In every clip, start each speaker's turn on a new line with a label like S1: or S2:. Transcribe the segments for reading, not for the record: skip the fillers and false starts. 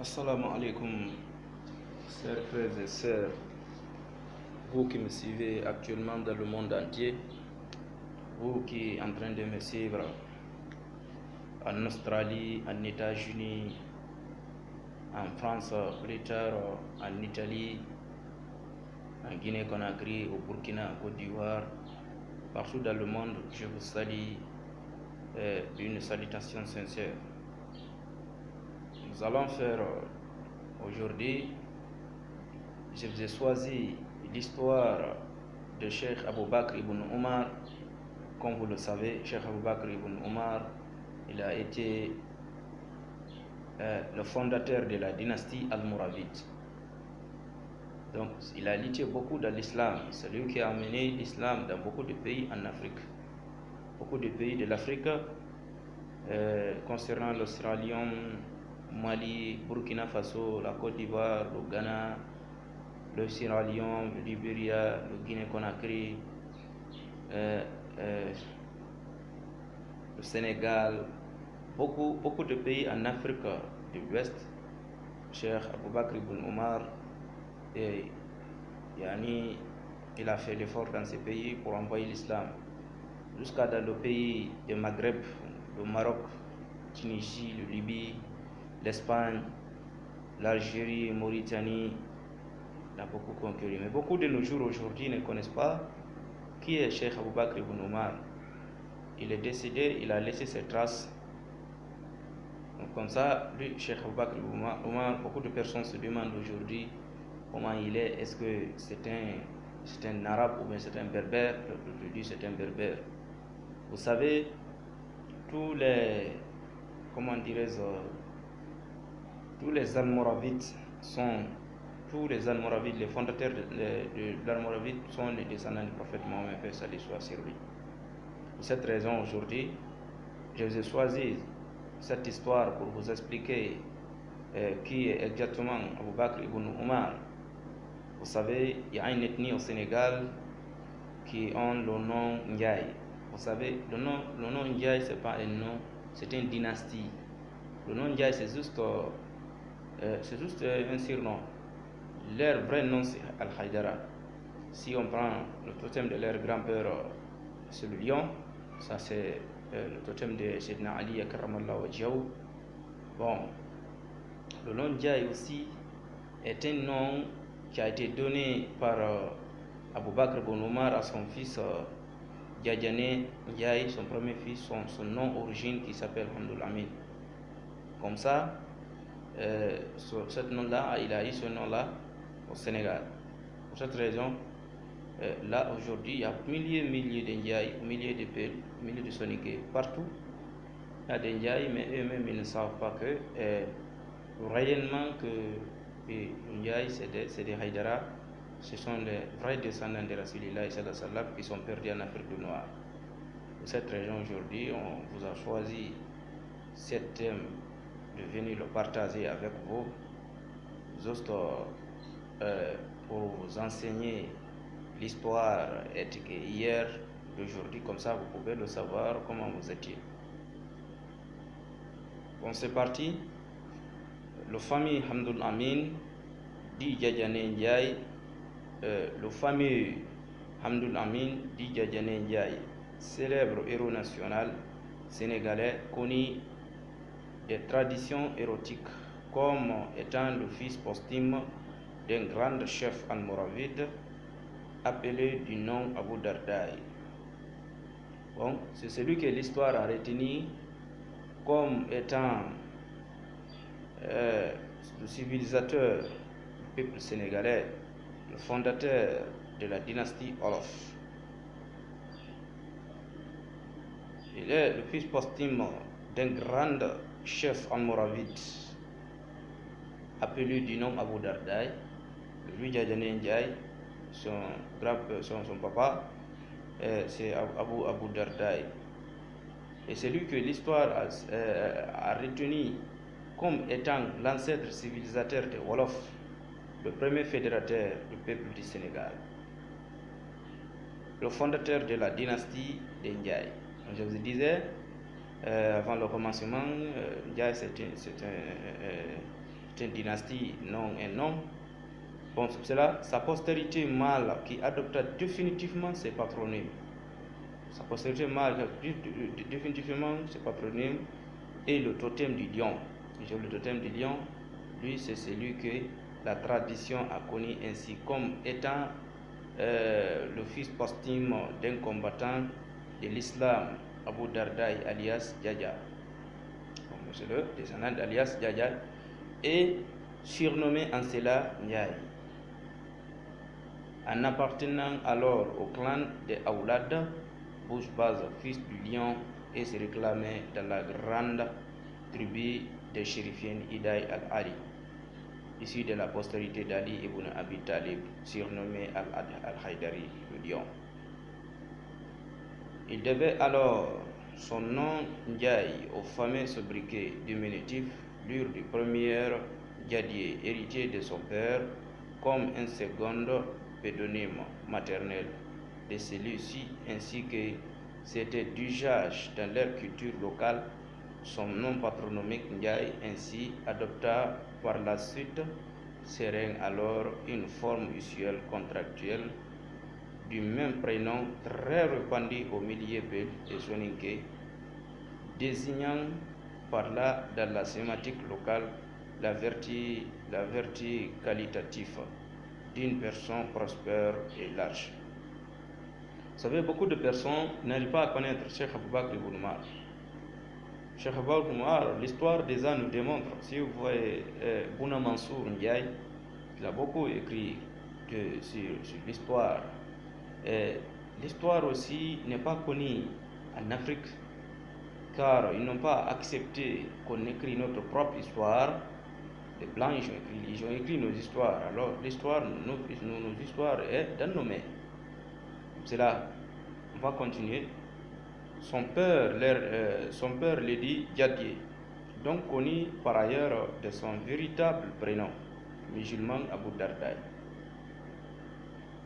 S1: Assalamu alaikum, chers frères et sœurs, vous qui me suivez actuellement dans le monde entier, vous qui êtes en train de me suivre en Australie, en États-Unis, en France, plus tard en Italie, en Guinée-Conakry, au Burkina, en Côte d'Ivoire, partout dans le monde, je vous salue d'une salutation sincère. Nous allons faire aujourd'hui, je vous ai choisi l'histoire de Cheikh Abou Bakr ibn Omar. Comme vous le savez, Cheikh Abou Bakr ibn Omar, il a été le fondateur de la dynastie almoravide. Donc, il a lutté beaucoup dans l'islam. C'est lui qui a amené l'islam dans beaucoup de pays en Afrique. Beaucoup de pays de l'Afrique, concernant l'Australie, Mali, Burkina Faso, la Côte d'Ivoire, le Ghana, le Sierra Leone, le Libéria, le Guinée-Conakry, le Sénégal, beaucoup de pays en Afrique de l'Ouest. Cheikh Abou Bakr ibn Omar, il a fait l'effort dans ces pays pour envoyer l'islam jusqu'à dans le pays du Maghreb, le Maroc, la Tunisie, la Libye, l'Espagne, l'Algérie, Mauritanie. Il a beaucoup conquis. Mais beaucoup de nos jours aujourd'hui ne connaissent pas qui est Cheikh Abou Bakr ibn Omar. Il est décédé, il a laissé ses traces. Donc comme ça, lui, Cheikh Abou Bakr ibn Omar, beaucoup de personnes se demandent aujourd'hui comment il est. Est-ce que c'est un arabe ou bien c'est un berbère? Je dis c'est un berbère. Vous savez, tous les Almoravides les fondateurs de l'Almoravide sont les descendants du prophète Mohammed, paix salut soit sur lui. Pour cette raison, aujourd'hui, je vous ai choisi cette histoire pour vous expliquer qui est exactement Abou Bakr ibn Omar. Vous savez, il y a une ethnie au Sénégal qui ont le nom Ndiaye. Vous savez, le nom Ndiaye, ce n'est pas un nom, c'est une dynastie. Le nom Ndiaye, c'est juste un surnom. Leur vrai nom, c'est Al-Haïdara. Si on prend le totem de leur grand-père, c'est le lion. Ça, c'est le totem de Sayyidina Ali Karramallahu wajhahu. Bon, le nom Ndiaye aussi est un nom qui a été donné par Abou Bakr ibn Omar à son fils Djadjané Ndiaye, son premier fils, son nom origine qui s'appelle Hamdoul Amin. Comme ça, il a eu ce nom-là au Sénégal. Pour cette raison, là aujourd'hui, il y a milliers d'Indiaïs, milliers de Soniqués partout. Il y a des Indiaïs, mais eux-mêmes ils ne savent pas que réellement que les Indiaïs c'est des Haïdara, ce sont les vrais descendants de Rasulullah qui sont perdus en Afrique du Nord. Pour cette raison aujourd'hui, on vous a choisi cet thème de venir le partager avec vous, juste pour vous enseigner l'histoire éthique hier, d'aujourd'hui, comme ça vous pouvez le savoir comment vous étiez. Bon, c'est parti. Le famille Hamdoul Amin, dit Djadjané Ndiaye, le fameux Hamdoul Amin, dit Djadjané Ndiaye, célèbre héros national sénégalais connu des traditions érotiques comme étant le fils posthume d'un grand chef almoravide appelé du nom Abou Dardaï. Bon, c'est celui que l'histoire a retenu comme étant le civilisateur du peuple sénégalais, le fondateur de la dynastie Olof. Il est le fils posthume d'un grand chef almoravide appelé du nom Abou Dardaï. Lui, Djadjané Ndiaye, son papa, c'est Abou Dardaï. Et c'est lui que l'histoire a retenu comme étant l'ancêtre civilisateur de Wolof, le premier fédérateur du peuple du Sénégal, le fondateur de la dynastie des Ndiaye. Je vous disais, avant le commencement, Ndiaye c'est c'est une dynastie, non un nom. Bon, c'est là sa postérité mâle qui adopta définitivement ses patronymes. Sa postérité mâle définitivement ses patronymes et le totem du lion. Le totem du lion, lui, c'est celui que la tradition a connu ainsi comme étant le fils posthume d'un combattant de l'islam, Abu Dardaï alias Djadja. C'est le descendant d'alias Djadja et surnommé en cela Ndiaye. En appartenant alors au clan des Aoulad, Bouchbaz, fils du lion, et se réclamait dans la grande tribu des chérifiennes Idaï al-Ali, issu de la postérité d'Ali ibn Abi Talib, surnommé al-Haïdari, le lion. Il devait alors son nom Ndiaye au fameux sobriquet diminutif, lure du premier Djadier, héritier de son père, comme un second pédonyme maternel de celui-ci, ainsi que c'était d'usage dans leur culture locale. Son nom patronymique Ndiaye ainsi adopta par la suite serait alors une forme usuelle contractuelle du même prénom très répandu au milieu belge et soninké, désignant par là dans la sémantique locale la vertu qualitative d'une personne prospère et large. Vous savez, beaucoup de personnes n'arrivent pas à connaître Cheikh Abou Bakr ibn Umar. Cheikh Abou Bakr ibn Umar, l'histoire des ans nous démontre. Si vous voyez Bouna Mansour Ndiaye, il a beaucoup écrit sur l'histoire. L'histoire aussi n'est pas connue en Afrique, car ils n'ont pas accepté qu'on écrit notre propre histoire. Les Blancs, ils ont écrit nos histoires. Alors, l'histoire, nos histoires est dans nos mains. C'est là, on va continuer. Son père, Lady Djadier, donc connu par ailleurs de son véritable prénom, musulman Abu Dardaï,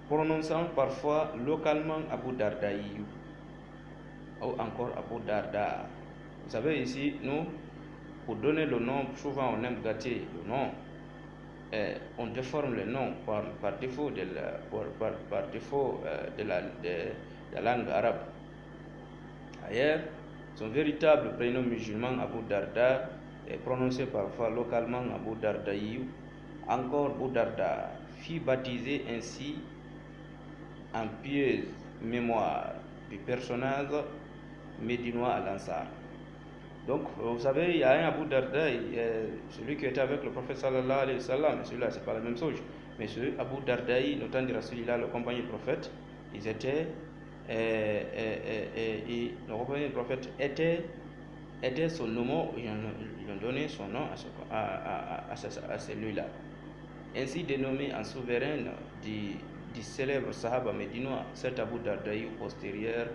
S1: prononçant parfois localement Abu Dardaï ou encore Abu Darda. Vous savez, ici, nous, pour donner le nom, souvent on aime gâter le nom. On déforme le nom par défaut de la langue arabe. Ailleurs, son véritable prénom musulman Abu Darda est prononcé parfois localement Abu Dardaï, encore Abu Darda, fut baptisé ainsi en pieuse mémoire du personnage médinois al-Ansar. Donc, vous savez, il y a un Abu Darda, celui qui était avec le prophète sallallahu alayhi wa sallam, celui-là, c'est pas la même chose. Mais celui Abu Dardaï, le temps de Rasulillah, le compagnon du prophète, ils étaient, le compagnon du prophète était son nom, ils ont donné son nom à celui-là. Ainsi dénommé en souverain du célèbre Sahaba médinois, cet Abu Dardaï postérieur,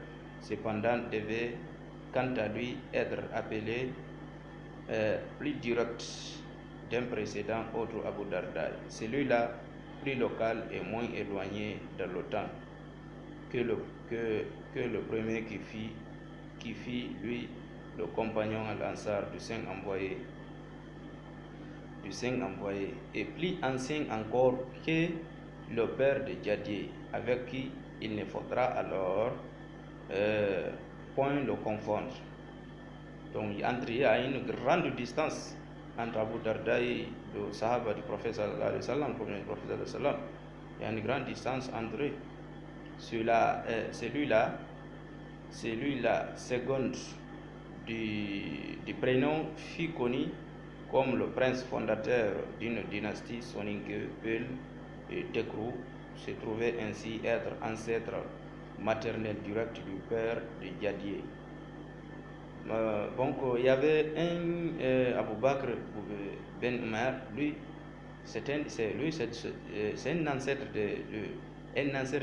S1: cependant, devait quant à lui être appelé plus direct d'un précédent autre Abu Dardaï. Celui-là, plus local et moins éloigné dans le temps que le premier qui fit lui le compagnon à l'Ansar du Saint envoyé, et plus ancien encore que le père de Djadier, avec qui il ne faudra alors point le confondre. Donc il y a une grande distance entre Abu Dardaï, le Sahaba du prophète sallallahu alayhi wa sallam, le premier prophète sallallahu alayhi wa sallam. Il y a une grande distance entre eux. Celui-là, seconde du prénom, fut connu comme le prince fondateur d'une dynastie soninké Peul et Tekrou, se trouvait ainsi être ancêtre maternel direct du père de Djadier. Donc il y avait un Abu Bakr Ben Umar, lui c'est un ancêtre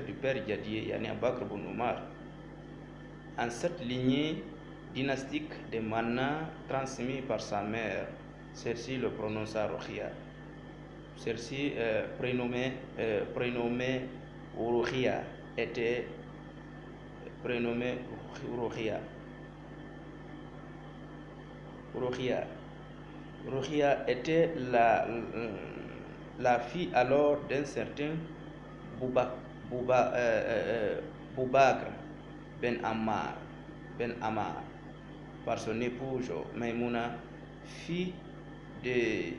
S1: du père Djadier, yani Abu Bakr Ben Umar. En cette lignée dynastique de Manna transmis par sa mère, celle-ci le prononça Rokhia. Celle-ci prénommée Rokhia était prénommé Rokhia. Ruqayya était la fille alors d'un certain Boubakr Ben Ammar, par son épouse Maïmouna, fille de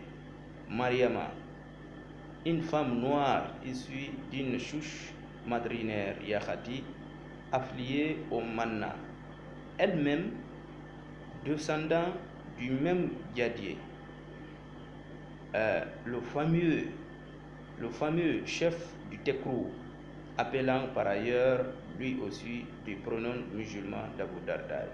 S1: Mariama, une femme noire issue d'une souche madrinaire Yahati, affiliée au Manna, elle-même descendant du même Diadier, le fameux chef du Tekrou, appelant par ailleurs lui aussi du pronom musulman d'Abu Darda.